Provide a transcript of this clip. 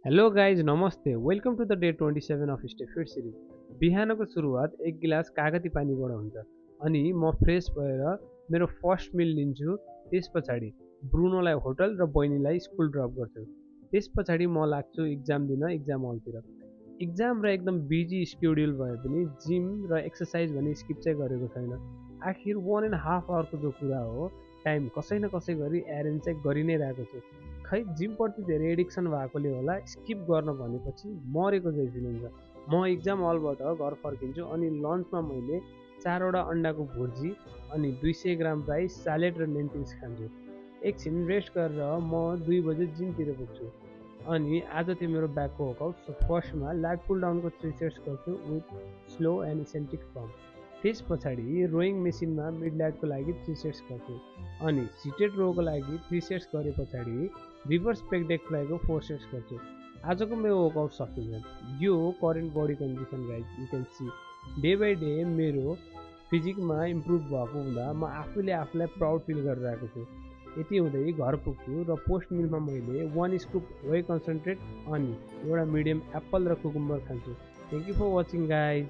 Hello guys नमस्ते welcome to the day 27 of stay fit series. बिहानको सुरुवात एक गिलास कागती पानीबाट हुन्छ अनि म फ्रेस भएर मेरो फर्स्ट मिल लिन्छु। त्यस पछाडि ब्रुनोलाई होटल र बहिनीलाई स्कुल ड्रप गर्छु। त्यस पछाडि म लाग्छु इक्जाम दिन इक्जाम हलतिर। इक्जाम र एकदम बिजी स्केड्युल भए पनि जिम र एक्सर्साइज भने स्किप चाहिँ गरेको छैन। आखिर 1.5 आवरको जो कुरा हो टाइम कसै न कसै गरी एरेन्ज चाहिँ गरि नै रहेको छु। खै जिमप्रति धेरै एडिक्सन भएकोले होला स्किप गर्न भनेपछि मरेको जै फिल हुन्छ। म इक्जाम हलबाट घर फर्किन्छु अनि लन्चमा मैले 4वटा अन्डाको भुर्जी अनि 200 ग्राम राइस स्यालेड र लेन्टिल्स खान्छु। एकछिन रेस्ट गरेर म 2 बजे जिमतिर पुग्छु। अनि आज त्यो मेरो ब्याकको वर्कआउट। सो फर्स्टमा ल्याट पुल डाउनको 3 सेट्स गर्छु विथ स्लो एन्ड इसेन्ट्रिक पम्प। त्यस पछाडि रोइङ मेसिनमा मिड ल्याटको लागि 3 सेट्स गर्छु अनि सिटेड रोको लागि 3 सेट्स गरे पछाडि रिभर्स पेक डेक फ्लाइको 4 सेट्स गर्छु। आजको मेरो वर्कआउट सकिन्छ। यो current body condition guys you can see day by day मेरो फिजिकमा इम्प्रुभ भएको हुँदा म आफूलाई प्राउड फिल गरिरहेको छु। यति हुँदै घर पुग्छु र पोस्ट मिलमा मैले 1 स्कुप वे कन्सन्ट्रेट अनि एउटा मिडियम एप्पल र कुकुम्बर खान्छु। Thank you for watching guys.